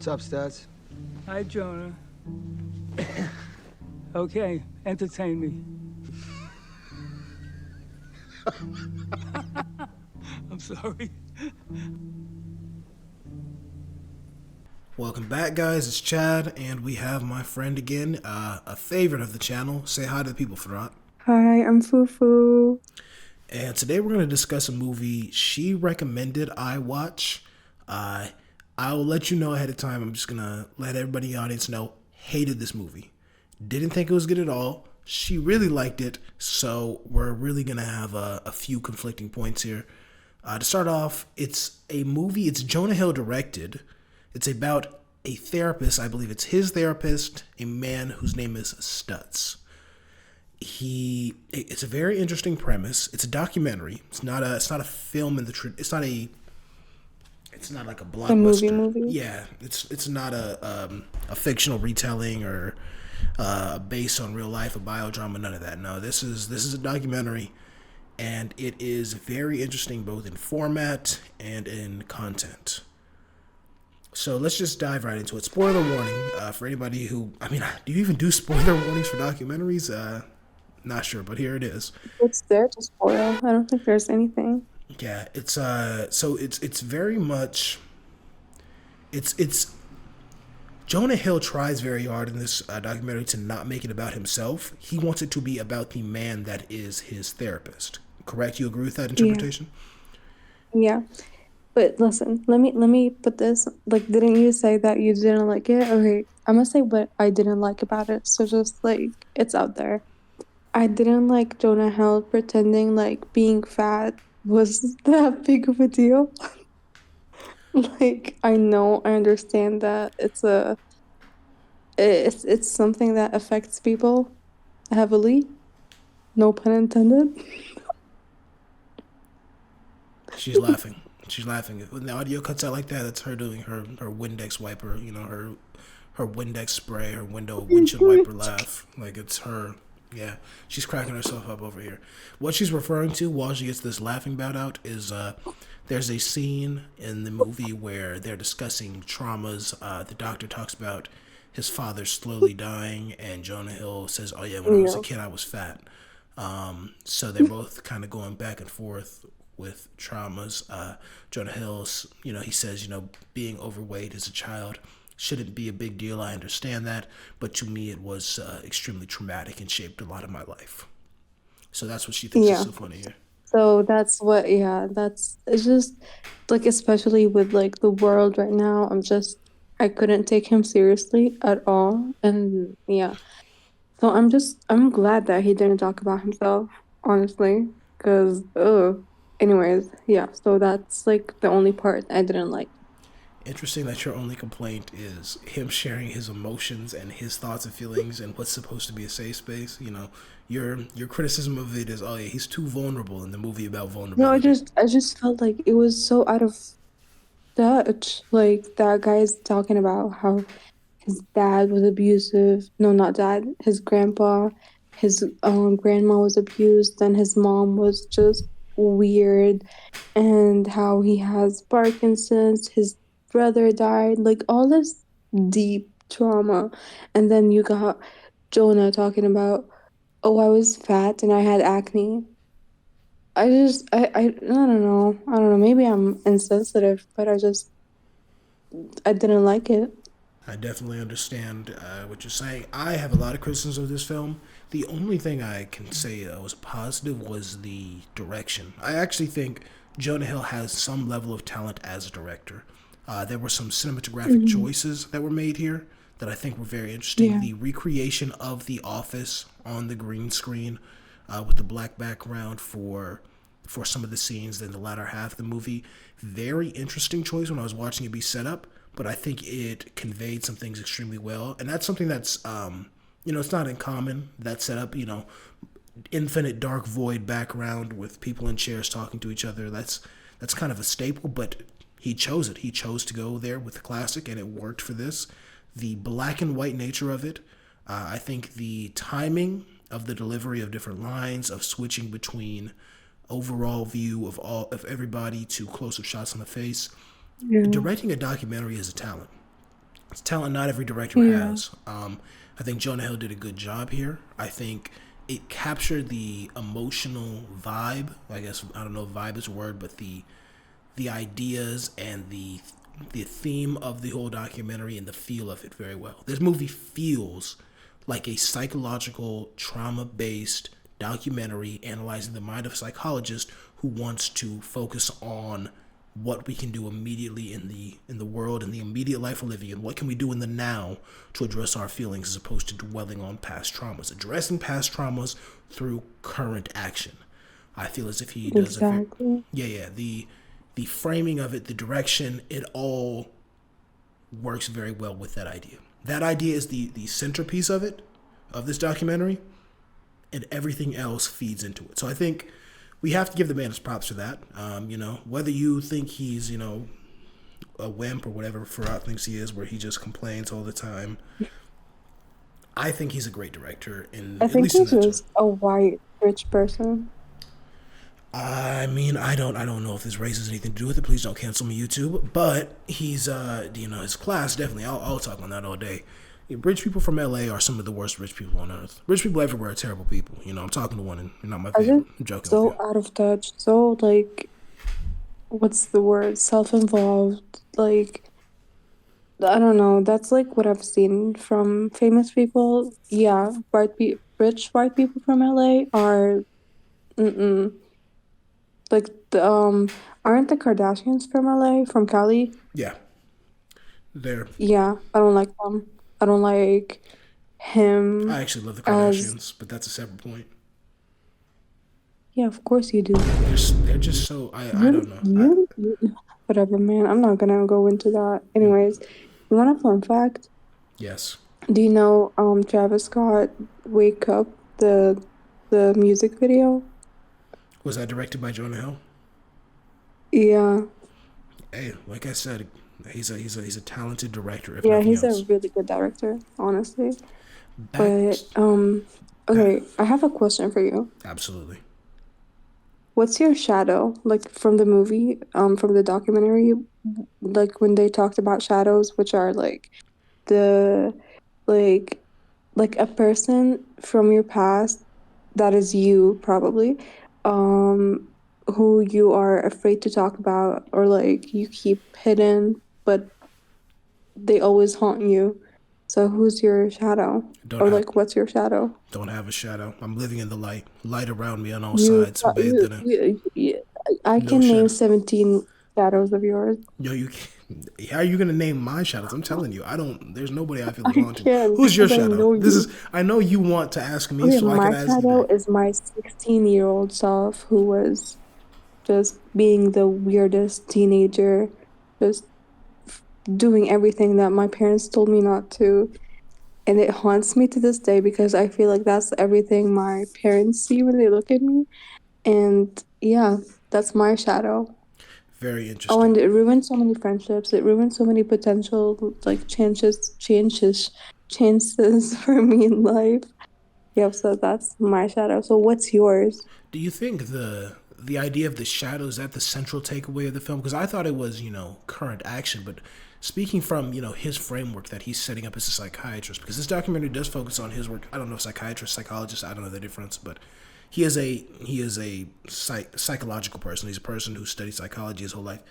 What's up, Stats? Hi, Jonah. Okay, entertain me. I'm sorry. Welcome back, guys. It's Chad, and we have my friend again, a favorite of the channel. Say hi to the people, Farhat. Hi, I'm Fufu. And today we're going to discuss a movie she recommended I watch. I'll let you know ahead of time. I'm just going to let everybody in the audience know. Hated this movie. Didn't think it was good at all. She really liked it, so we're really going to have a few conflicting points here. To start off, it's a movie, it's Jonah Hill directed. It's about a therapist, I believe it's his therapist, a man whose name is Stutz. It's a very interesting premise. It's a documentary. It's not a film it's not like a blockbuster. A movie. Yeah, it's not a fictional retelling or based on real life, a biodrama, none of that. No, this is a documentary, and it is very interesting both in format and in content. So let's just dive right into it. Spoiler warning for anybody who, do you even do spoiler warnings for documentaries? Not sure, but here it is. What's there to spoil? I don't think there's anything. Yeah, it's very much, it's Jonah Hill tries very hard in this documentary to not make it about himself. He wants it to be about the man that is his therapist. Correct? You agree with that interpretation? Yeah. But listen, let me put this, like, didn't you say that you didn't like it? Okay, I'm gonna say what I didn't like about it. So just like it's out there. I didn't like Jonah Hill pretending like being fat was that big of a deal. Like I know, I understand that it's something that affects people heavily. No pun intended. She's laughing. She's laughing. When the audio cuts out like that, that's her doing her Windex wiper, her Windex spray, her windshield wiper laugh. Like it's her. Yeah, she's cracking herself up over here. What she's referring to while she gets this laughing bout out is there's a scene in the movie where they're discussing traumas. The doctor talks about his father slowly dying, and Jonah Hill says, "Oh yeah, when I was a kid, I was fat." So they're both kind of going back and forth with traumas. Jonah Hill's, he says, being overweight as a child shouldn't be a big deal. I understand that, but to me, it was extremely traumatic and shaped a lot of my life. So that's what she thinks is so funny here. So that's what, it's just like, especially with like the world right now, I couldn't take him seriously at all. And yeah, so I'm glad that he didn't talk about himself, honestly, because, anyways, yeah, so that's like the only part I didn't like. Interesting that your only complaint is him sharing his emotions and his thoughts and feelings in what's supposed to be a safe space. Your criticism of it is, oh yeah, he's too vulnerable in the movie about vulnerability. No, I just felt like it was so out of touch. Like that guy's talking about how his dad was abusive. No, not dad. His grandpa, his grandma was abused, and his mom was just weird, and how he has Parkinson's. His brother died. Like all this deep trauma, and then you got Jonah talking about, oh, I was fat and I had acne. I don't know. I don't know. Maybe I'm insensitive, but I didn't like it. I definitely understand what you're saying. I have a lot of criticisms of this film. The only thing I can say was positive was the direction. I actually think Jonah Hill has some level of talent as a director. There were some cinematographic choices that were made here that I think were very interesting. Yeah. The recreation of The Office on the green screen with the black background for some of the scenes in the latter half of the movie. Very interesting choice when I was watching it be set up, but I think it conveyed some things extremely well. And that's something that's, it's not uncommon, that setup, infinite dark void background with people in chairs talking to each other. That's kind of a staple, but he chose it. He chose to go there with the classic, and it worked for this. The black and white nature of it, I think the timing of the delivery of different lines, of switching between overall view of everybody to close-up shots on the face. Yeah. Directing a documentary is a talent. It's talent not every director Yeah, has. I think Jonah Hill did a good job here. I think it captured the emotional vibe. I guess I don't know if vibe is a word, but the ideas and the theme of the whole documentary and the feel of it very well. This movie feels like a psychological trauma based documentary analyzing the mind of a psychologist who wants to focus on what we can do immediately in the world, in the immediate life we're living in. What can we do in the now to address our feelings as opposed to dwelling on past traumas, addressing past traumas through current action. I feel as if he does a very, exactly. yeah, the framing of it, the direction, it all works very well with that idea. That idea is the centerpiece of it, of this documentary, and everything else feeds into it. So I think we have to give the man his props for that. Whether you think he's, a wimp or whatever Farad thinks he is, where he just complains all the time, I think he's a great director, I at think least in he's that genre. just a white rich person. I mean, I don't know if this race has anything to do with it. Please don't cancel me, YouTube. But he's, his class definitely. I'll talk on that all day. Rich people from LA are some of the worst rich people on earth. Rich people everywhere are terrible people. I'm talking to one, and you're not my I favorite. just I'm joking with you. so out of touch, so like what's the word? Self-involved. Like I don't know. That's like what I've seen from famous people. Yeah, rich white people from LA are mm-mm. Like aren't the Kardashians from LA, from Cali? Yeah, they're. Yeah, I don't like them. I don't like I him actually love the as Kardashians, but that's a separate point. yeah, of course you do. They're just so I You don't know. whatever, man. I'm not gonna go into that. Anyways, you want a fun fact? Yes. Do you know Travis Scott Wake Up the music video? Was that directed by Jonah Hill? Yeah. Hey, like I said, he's a talented director, if Yeah, nothing he's a else. really good director, honestly. Back, But back. okay, I have a question for you. Absolutely. What's your shadow? Like from the movie, from the documentary, like when they talked about shadows, which are like the like like a person from your past that is you probably, um, who you are afraid to talk about or like you keep hidden, but they always haunt you. So who's your shadow? Don't Or have like what's your shadow? don't have a shadow. I'm living in the light. Light around me on all You, sides, bathed in it. I No can name shadow. 17 shadows of yours. Yo, you can't, how are you gonna name my shadows? I'm telling you, I don't. There's nobody I feel is I haunted. can Who's your because I shadow? know This you. is. I know you want to ask me, Okay, so I my can ask you shadow back. is my 16-year-old self who was just being the weirdest teenager, just doing everything that my parents told me not to. And it haunts me to this day because I feel like that's everything my parents see when they look at me. And yeah, that's my shadow. Very Oh, interesting. and it ruined so many friendships. It ruined so many potential like chances for me in life. Yep, so that's my shadow. So what's yours? Do you think the idea of the shadow is that the central takeaway of the film? Because I thought it was current action, but speaking from his framework that he's setting up as a psychiatrist, because this documentary does focus on his work. I don't know if psychiatrist, psychologist, I don't know the difference, but he is a psychological person. He's a person who studied psychology his whole life.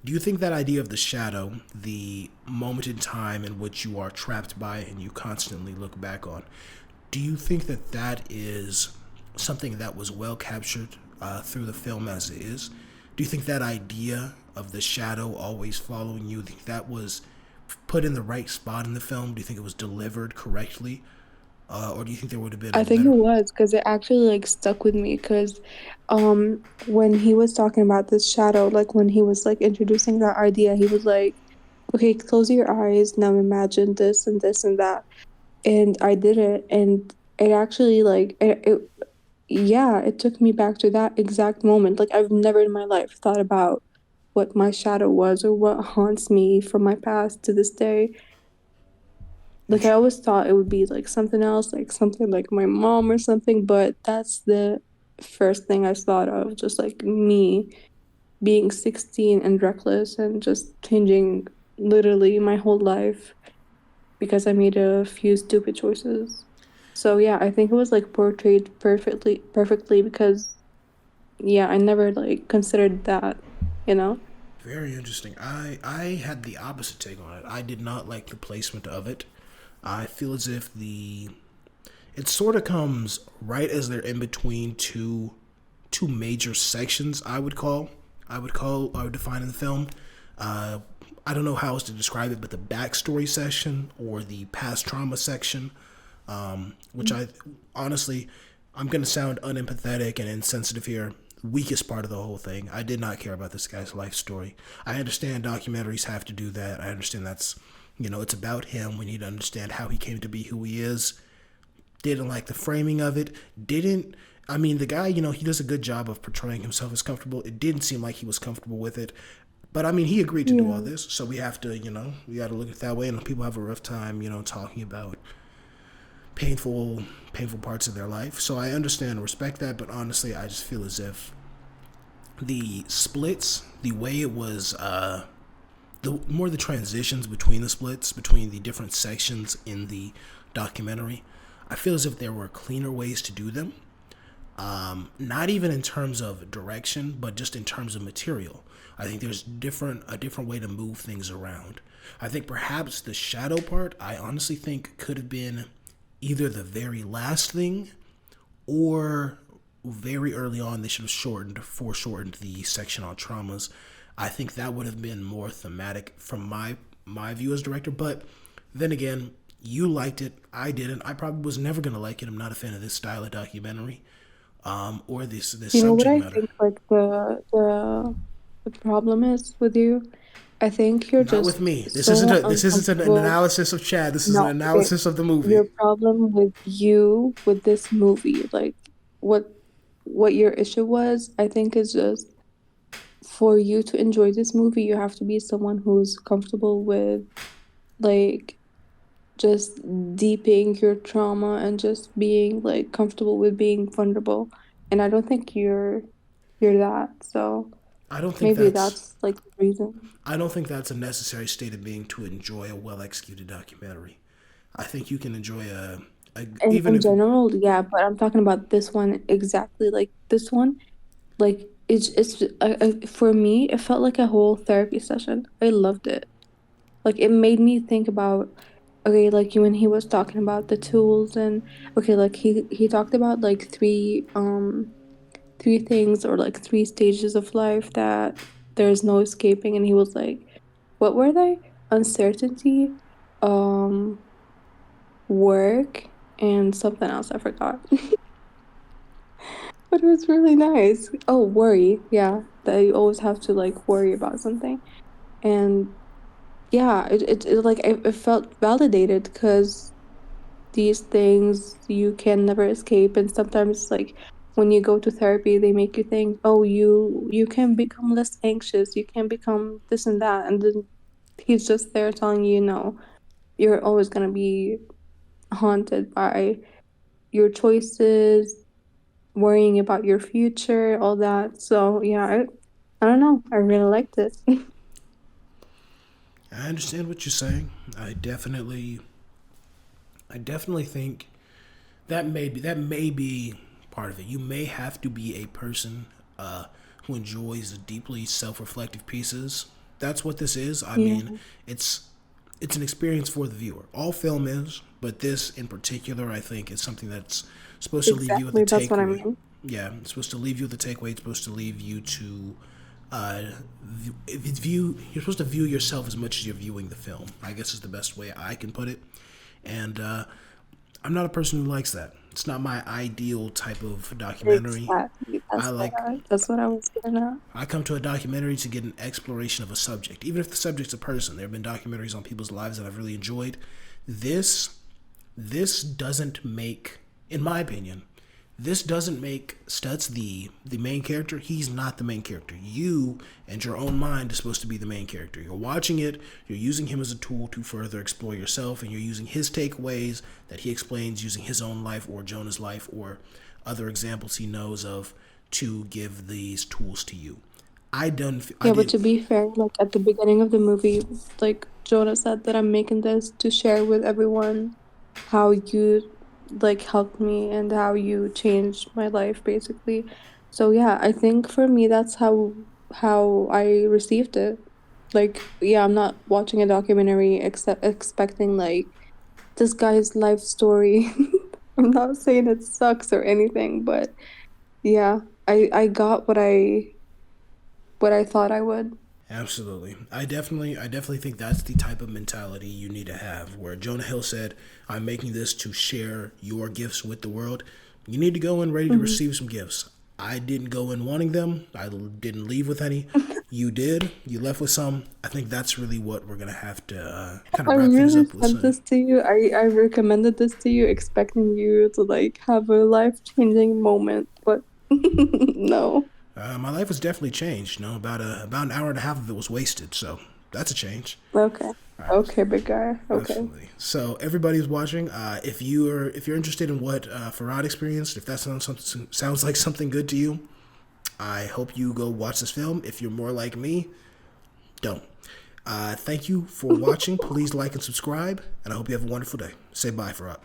Do you think that idea of the shadow, the moment in time in which you are trapped by it and you constantly look back on, do you think that that is something that was well captured through the film as it is? Do you think that idea of the shadow always following you, do you think that was put in the right spot in the film? Do you think it was delivered correctly? Or do you think there would have been I a think it better. was because it actually like stuck with me because when he was talking about this shadow, like when he was like introducing that idea, he was like, okay, close your eyes, now imagine this and this and that. And I did it and it actually like it yeah, it took me back to that exact moment. Like I've never in my life thought about what my shadow was or what haunts me from my past to this day. Like I always thought it would be like something else, like something like my mom or something, but that's the first thing I thought of, just like me being 16 and reckless and just changing literally my whole life. because I made a few stupid choices. So yeah, I think it was like portrayed perfectly because yeah, I never like considered that, you know? Very interesting. I had the opposite take on it. I did not like the placement of it. I feel as if the it sort of comes right as they're in between two major sections. I would define in the film. Uh, I don't know how else to describe it, but the backstory section or the past trauma section, which I honestly, I'm gonna sound unempathetic and insensitive here. Weakest part of the whole thing. I did not care about this guy's life story. I understand documentaries have to do that. I understand that's, it's about him. We need to understand how he came to be who he is. Didn't like the framing of it. Didn't I mean the guy, he does a good job of portraying himself as comfortable. It didn't seem like he was comfortable with it. But I mean he agreed to do all Yeah. this, so we have to, we gotta look at it that way, and people have a rough time, talking about painful painful parts of their life. So I understand and respect that, but honestly I just feel as if the splits, the way it was the transitions between the splits, between the different sections in the documentary, I feel as if there were cleaner ways to do them. Not even in terms of direction, but just in terms of material. I think there's a different way to move things around. I think perhaps the shadow part, I honestly think could have been either the very last thing or very early on they should have foreshortened the section on traumas. I think that would have been more thematic from my view as director. But then again, you liked it, I didn't. I probably was never gonna like it. I'm not a fan of this style of documentary, or this You know what subject I matter. think like the problem is with you? I think you're Not with just me. so This isn't an uncomfortable. analysis of Chad. This is an No, okay. analysis of the movie. Your problem with you with this movie, like what what your issue was, I think is just for you to enjoy this movie, you have to be someone who's comfortable with like just deeping your trauma and just being like comfortable with being vulnerable. And I don't think you're that. So I don't think maybe that's that's like the reason. I don't think that's a necessary state of being to enjoy a well executed documentary. I think you can enjoy a And even in if general, yeah, but I'm talking about this one exactly. Like this one, like for me, it felt like a whole therapy session. I loved it. Like it made me think about okay, like when he was talking about the tools and okay, like he talked about like three things or like three stages of life that there's no escaping, and he was like, what were they? Uncertainty, um, work, and something else I forgot. But it was really nice. Oh, worry, yeah, that you always have to like worry about something. And yeah, it felt validated because these things you can never escape, and sometimes like when you go to therapy they make you think, oh, you can become less anxious, you can become this and that, and then he's just there telling you no, you're always going to be haunted by your choices, worrying about your future, all that. So yeah, I don't know, I really liked it. I understand what you're saying. I definitely think that may be part of it. You may have to be a person who enjoys deeply self-reflective pieces. That's what this is. I Yeah, mean, it's it's an experience for the viewer. All film is, but this in particular, I think, is something that's supposed to leave you with a exactly, that's what I takeaway. mean. Yeah, it's supposed to leave you with a takeaway. It's supposed to leave you to uh, view. You're supposed to view yourself as much as you're viewing the film. I guess is the best way I can put it. And I'm not a person who likes that. It's not my ideal type of documentary. Exactly, I like that's what I was getting at. I come to a documentary to get an exploration of a subject, even if the subject's a person. There have been documentaries on people's lives that I've really enjoyed. This this doesn't make, in my opinion, this doesn't make Stutz the main character. He's not the main character. You and your own mind is supposed to be the main character. You're watching it, you're using him as a tool to further explore yourself, and you're using his takeaways that he explains using his own life or Jonah's life or other examples he knows of to give these tools to you. I Yeah, but did. to be fair, like at the beginning of the movie, like Jonah said that I'm making this to share with everyone how you like helped me and how you changed my life basically. So yeah, I think for me that's how I received it. Like, yeah, I'm not watching a documentary except expecting like this guy's life story. I'm not saying it sucks or anything, but yeah, I got what I thought I would. Absolutely. I definitely think that's the type of mentality you need to have. Where Jonah Hill said, "I'm making this to share your gifts with the world." You need to go in ready to Mhm. receive some gifts. I didn't go in wanting them. I didn't leave with any. You did. You left with some. I think that's really what we're gonna have to kind I of wrap things really up with sent soon. this to you. I recommended this to you, expecting you to like have a life-changing moment, but no. My life was definitely changed. You know, about an hour and a half of it was wasted. So that's a change. Okay. All right. Okay, big guy. Okay. Absolutely. So everybody who's watching, if you're interested in what Farad experienced, if that sounds like something good to you, I hope you go watch this film. If you're more like me, don't. Thank you for watching. Please like and subscribe, and I hope you have a wonderful day. Say bye, Farad.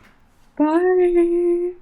Bye.